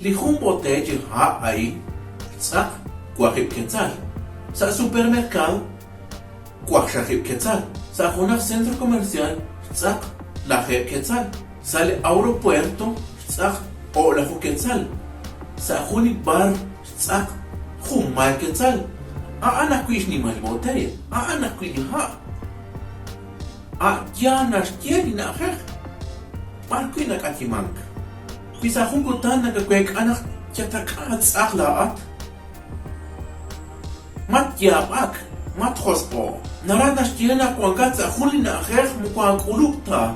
Lijun boteje ha ahí, tzak, cuajip quetzal. Sa supermercado, cuajip quetzal. Sa una centro comercial, tzak, la quetzal. Sale aeropuerto, tzak, o la quetzal. Sa juni bar, tzak, mal quetzal. Ana kuish ni mal boteje, ana kuish ha. Ya nashtieri na hech. Marquina Katimank. Bisa hungutan nagagwek anak yatakat saklaat. Mat yabak, mat hospo. Naranas tiena kwangat sa huli na hech mukwang ulupta.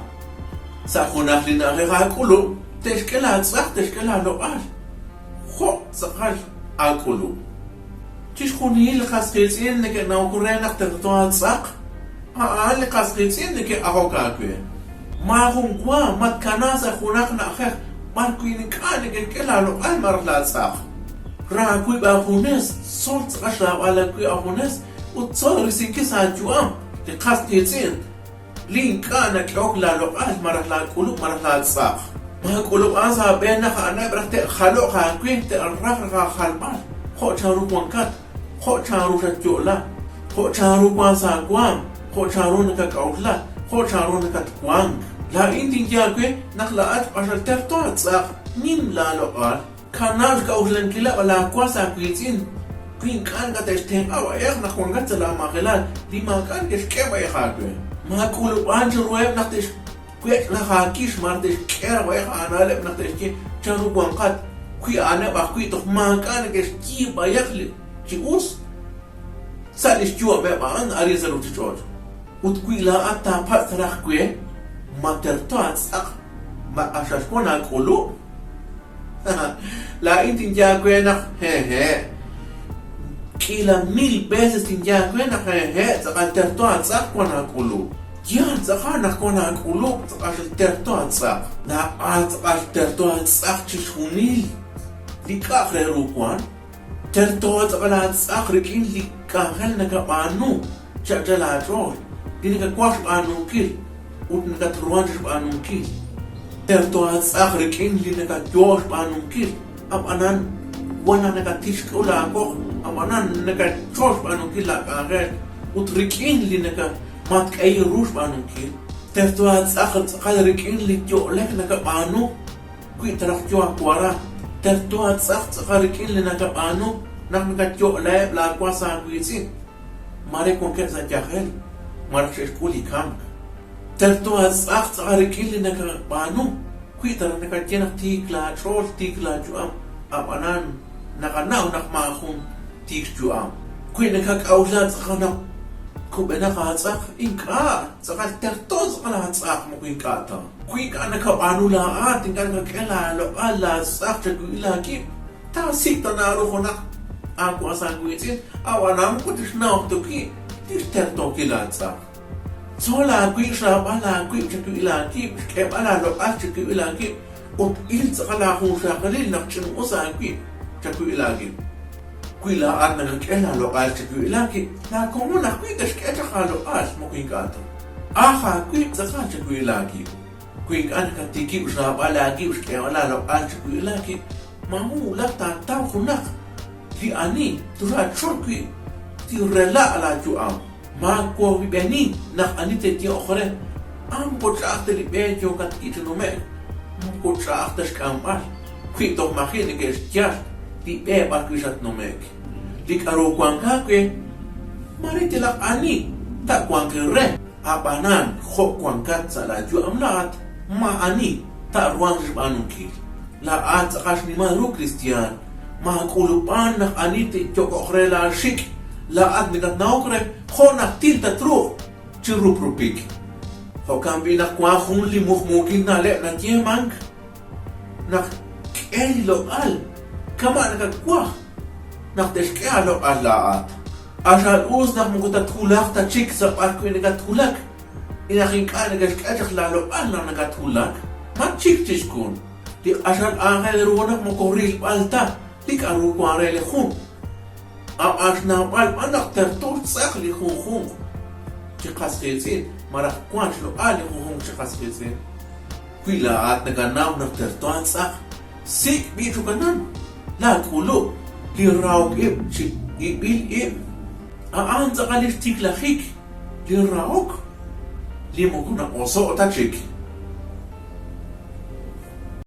Sa hunak li na hech ulub, teshkela tzak teshkela loal. Ho, sakal akulub. Tish hunil kaskizin neke naukurenak tertoa tzak. Aal kaskizin neke ahokakwe. Mahung kwa mat kanasa hunak na khek mar kuin kan ke kelalo al mar la sak ra kui ba hunes sort qasha ala kui hunes utsor risiki sa juam de qast yitsin lin kana klok la lo al mar la kulub mar la sak ma kulub asa bena khana brakte khalo kha kui te arraf ra khalba kho charu kwankat kho charu jola kho charu kwa sa kwam kho charu na ka kautla kho charu na ka kwang La indin jagwe naklaat pasal tertoat sak nim la loal kanal ka ulan kila wala kwasa kwitin kwin kan ka testeng awa yak na kwangat sa magelal lima kan kes keba yakagwe ma kulu anjo rueb naktes kwek na hakish martes kera wa yak analep naktes ki charu kwangat kwi ana ba kwi tok ma kan kes ki ba yakli ki us salis jua be ba an ari zaru tjoj ut kwi la atta patrak kwe ma tertoat sak ma ashas kona kulu la intin jagwe nak he kila 1000 veces tin jagwe nak he sak tertoat sak kona kulu ya sak nak kona kulu sak tertoat sak na sak tertoat sak chishunil likakre rukwan tertoat sak rikin likakal nakapanu chajala jol dini ka kwash anu kil ut nagat ruanj banun kil tertoat akhrikin li nagat josh banun kil ab anan wana nagat tishkula ko ab anan nagat josh banun kil la kaget ut rikin li nagat mat kay rush banun kil tertoat akhrikin li jolek nagat banu kui taraf jo akwara tertoat akhrikin li nagat banu nak nagat jolek la kwasa kuisi mare konket sa jahel mare shkuli kam tertoat akhrikin li nagat banu kui taraf nagat jenak tikla trol tikla juam abanan nakanaw nakmahum tik juam kui nagat awlat khana kubena khatsak inka sakal tertos kala hatsak mo kuin kata kui kana ka anula atin kana kela lo ala sak ila ki ta sik tanaro khona aku asan kuitin awanam kutishna to ki terto kilatsa sola kui shabala kui ila ki kebala lo achi ila ki ut il sakala hu shakalil nakchin usa ki ila ki kui la adna kela lo achi ila ki la komuna kui tashketa khalo as mo kuin kata aha kui zakata ila ki kui kan ka tiki shabala ki kebala lo achi ila ki mamu la ta ta khunak li ani tura chorki ti rela ala juam ma ko beni nak anite ti okhre am ko chakhte li be jo kat itno me ko chakhte shkamar kui to makhine ke tia ti be ba kwisat no me li karo kwanga ke marite la ani ta kwang re abanan kho kwangkat sala juam lat ma ani ta ruang jbanuki la at qashni ma ru kristian ma kulupan nak anite joko okhre la shik la ad nigat naukre khona tilta tru chirup rupik ho kambi nak kwa khun li mukhmukin na le na tiemang nak elilo al kama nak kwa nak teskalo alaat ashal uz nak muguta tulak ta chik sa parko nigat tulak inakin ka nagat kajak lalo al nagat tulak ma chik chiskun di ashal angel ruwanak mo koril palta di karu kware le khun ashna pal anak tertor sak li khun chikas khizin marak kwanch lo ali khun chikas khizin kuila at naganaw nak tertor sak Sik bicho kanan. La kulo. Li rauk im. Chik ibil im. Aan sa kalis tiklahik. Li rauk. Li mo kuna oso otachik.